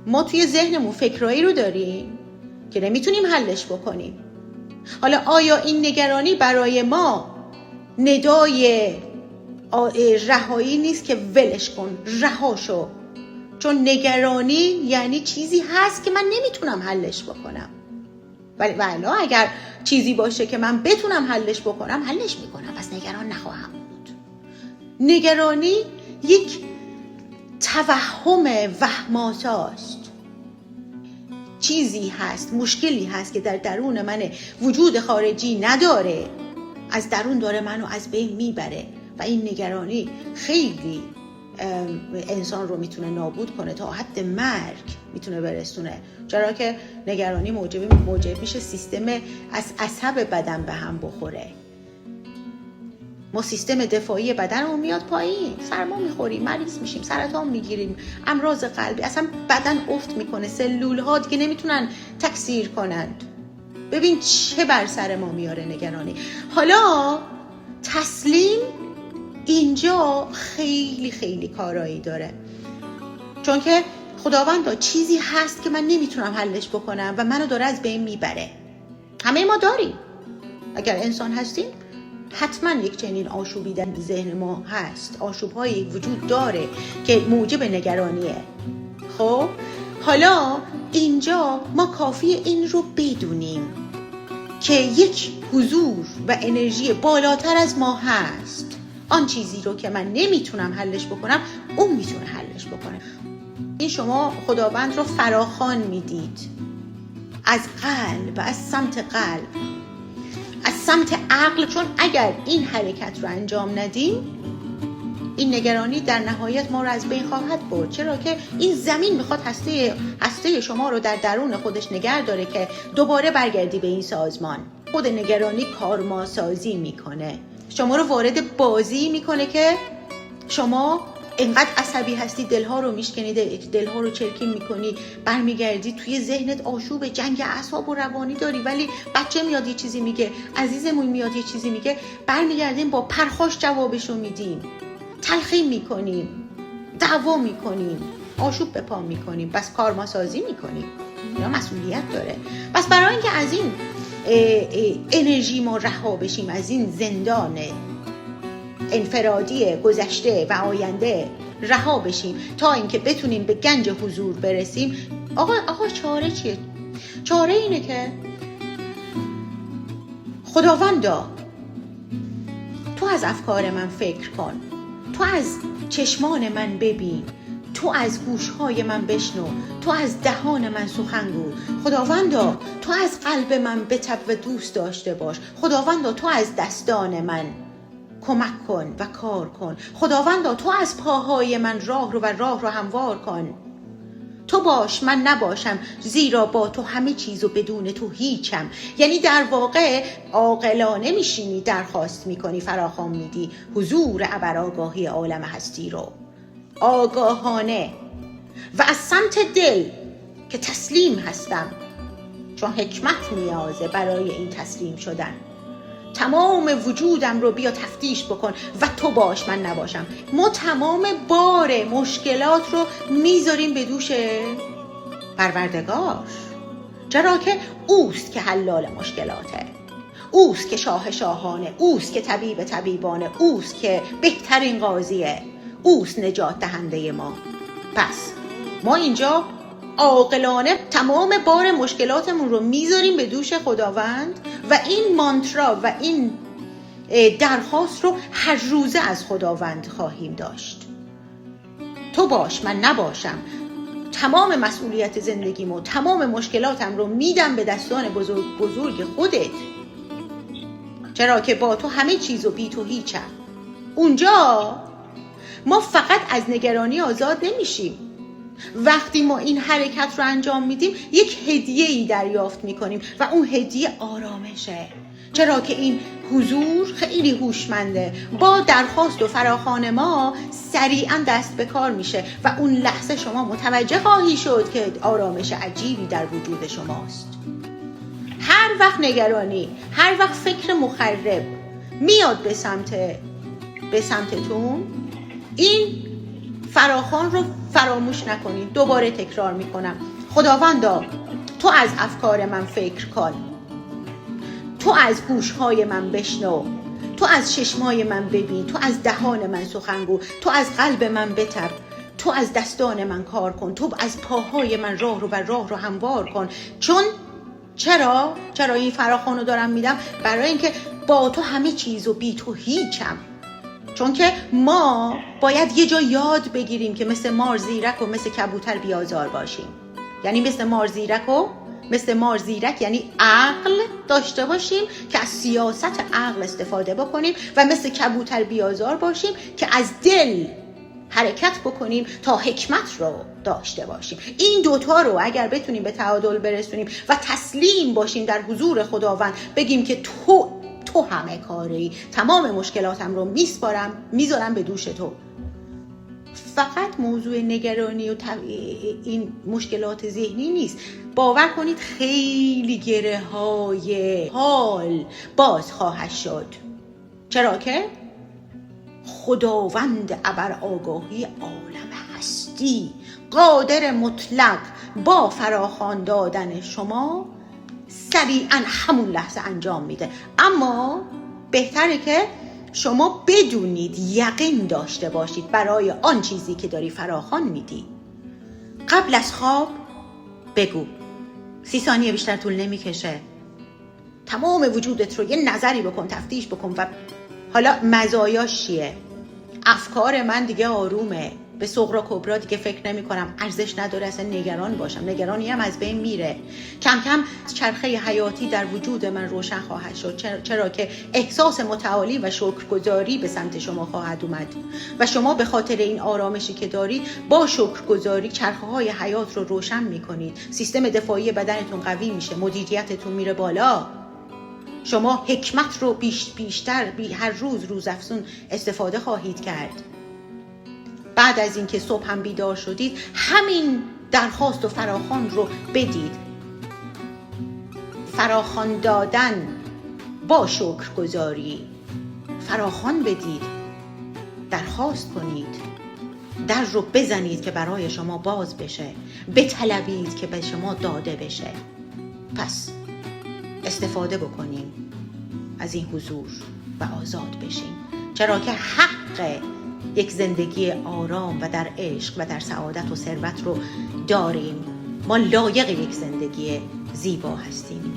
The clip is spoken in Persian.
ما توی ذهنمون فکرایی رو داریم که نمیتونیم حلش بکنیم. حالا آیا این نگرانی برای ما ندای رهایی نیست که ولش کن، رهاشو؟ چون نگرانی یعنی چیزی هست که من نمیتونم حلش بکنم. ولی والا اگر چیزی باشه که من بتونم حلش بکنم، حلش میکنم، پس نگران نخواهم بود. نگرانی یک توهم وهم‌آساست. چیزی هست، مشکلی هست که در درون من وجود خارجی نداره، از درون داره منو از بین میبره و این نگرانی خیلی انسان رو میتونه نابود کنه، تا حد مرگ میتونه برسونه. چرا که نگرانی موجب میشه سیستم از عصب بدن به هم بخوره. ما سیستم دفاعی بدنمون میاد پایین، سرما میخوریم، مریض میشیم، سرطان میگیریم، امراض قلبی، اصلا بدن افت میکنه، سلول ها دیگه نمیتونن تکثیر کنند. ببین چه بر سر ما میاره نگرانی. حالا تسلیم اینجا خیلی خیلی کارایی داره، چون که خداوند چیزی هست که من نمیتونم حلش بکنم و منو داره از بین میبره. همه ما داریم، اگر انسان هستیم حتما یک چنین آشوبی در ذهن ما هست، آشوب‌هایی وجود داره که موجب نگرانیه. خب حالا اینجا ما کافیه این رو بدونیم که یک حضور و انرژی بالاتر از ما هست. آن چیزی رو که من نمیتونم حلش بکنم، اون میتونه حلش بکنه. این شما خداوند رو فراخوان میدید از قلب، از سمت قلب، از سمت عقل، چون اگر این حرکت رو انجام ندیم، این نگرانی در نهایت ما رو از بین خواهد برد. چرا که این زمین میخواد هسته شما رو در درون خودش نگه داره که دوباره برگردی به این سازمان. خود نگرانی کارماسازی میکنه، شما رو وارد بازی میکنه که شما انقدر عصبی هستی، دلها رو میشکنی، دلها رو چرکین میکنی، برمیگردی توی ذهنت آشوب، جنگ اعصاب و روانی داری. ولی بچه میاد یه چیزی میگه، عزیزمون میاد یه چیزی میگه، برمیگردیم با پرخاش جوابشو میدیم، تلخیم میکنیم، دعوا میکنیم، آشوب به پا میکنیم، بس کارماسازی میکنیم. اینا مسئولیت داره. بس برای اینکه از این انرژی ما رها بشیم، از این زندان انفرادی گذشته و آینده رها بشیم، تا اینکه بتونیم به گنج حضور برسیم، آقا چاره چیه؟ چاره اینه که خداوندا تو از افکار من فکر کن، تو از چشمان من ببین، تو از گوشهای من بشنو، تو از دهان من سخن گو. خداوندا تو از قلب من بتب و دوست داشته باش. خداوندا تو از دستان من کمک کن و کار کن. خداوندا تو از پاهای من راه رو هموار کن. تو باش من نباشم، زیرا با تو همه چیز و بدون تو هیچم. یعنی در واقع عاقلانه میشینی، درخواست میکنی، فراخوان میدی حضور ابرآگاهی عالم هستی رو، آگاهانه و از سمت دل که تسلیم هستم، چون حکمت نیازه برای این تسلیم شدن. تمام وجودم رو بیا تفتیش بکن و تو باش من نباشم. ما تمام بار مشکلات رو میذاریم به دوش پروردگار، چرا که اوست که حلال مشکلاته، اوست که شاه شاهانه، اوست که طبیب طبیبانه، اوست که بهترین قاضیه، اوست نجات دهنده ما. پس ما اینجا عاقلانه تمام بار مشکلاتمون رو میذاریم به دوش خداوند و این مانترا و این درخواست رو هر روزه از خداوند خواهیم داشت. تو باش من نباشم. تمام مسئولیت زندگیمو، تمام مشکلاتم رو میدم به دستان بزرگ خودت، چرا که با تو همه چیز و بی تو هیچم. اونجا ما فقط از نگرانی آزاد نمیشیم. وقتی ما این حرکت رو انجام میدیم، یک هدیه‌ای دریافت میکنیم و اون هدیه آرامشه، چرا که این حضور خیلی هوشمنده. با درخواست و فراخوان ما سریعا دست به کار میشه و اون لحظه شما متوجه خواهی شد که آرامش عجیبی در وجود شماست. هر وقت نگرانی، هر وقت فکر مخرب میاد به سمتتون، این فراخوان رو فراموش نکنین. دوباره تکرار میکنم، خداوندا تو از افکار من فکر کن، تو از گوشهای من بشنو، تو از چشمای من ببین، تو از دهان من سخن گو، تو از قلب من بتب، تو از دستان من کار کن، تو از پاهای من راه رو هموار کن. چون چرا این فراخوان رو دارم میدم؟ برای اینکه با تو همه چیز و بی تو هیچم. چون که ما باید یه جا یاد بگیریم که مثل مار زیرک و مثل کبوتر بیازار باشیم. یعنی مثل مار زیرک یعنی عقل داشته باشیم که از سیاست عقل استفاده بکنیم، و مثل کبوتر بیازار باشیم که از دل حرکت بکنیم تا حکمت رو داشته باشیم. این دوتا رو اگر بتونیم به تعادل برسونیم و تسلیم باشیم در حضور خداوند، بگیم که تو همه کاری، تمام مشکلاتم رو میذارم به دوش تو. فقط موضوع نگرانی و این مشکلات ذهنی نیست. باور کنید خیلی گره های حال باز خواهد شد. چرا که خداوند ابر آگاهی عالم هستی، قادر مطلق، با فراخوان دادن شما سریعا همون لحظه انجام میده. اما بهتره که شما بدونید، یقین داشته باشید برای آن چیزی که داری فراخوان میدی. قبل از خواب بگو، 30 ثانیه بیشتر طول نمیکشه. تمام وجودت رو یه نظری بکن، تفتیش بکن و حالا مزایاش چیه؟ افکار من دیگه آرومه، به صغرا کبرا دیگه فکر نمی کنم، ارزش نداره اصلا نگران باشم، نگرانی هم از بین میره. کم کم چرخه حیاتی در وجود من روشن خواهد شد، چرا که احساس متعالی و شکرگزاری به سمت شما خواهد اومد و شما به خاطر این آرامشی که داری با شکرگزاری چرخه های حیات رو روشن میکنید. سیستم دفاعی بدنتون قوی میشه، مدیریتتون میره بالا، شما حکمت رو بیشتر هر روز افزون استفاده خواهید کرد. بعد از اینکه صبح هم بیدار شدید، همین درخواست و فراخوان رو بدید. فراخوان دادن با شکرگزاری، فراخوان بدید، درخواست کنید، در رو بزنید که برای شما باز بشه، بطلبید که به شما داده بشه. پس استفاده بکنیم از این حضور و آزاد بشیم، چرا که حق یک زندگی آرام و در عشق و در سعادت و ثروت رو داریم. ما لایق یک زندگی زیبا هستیم.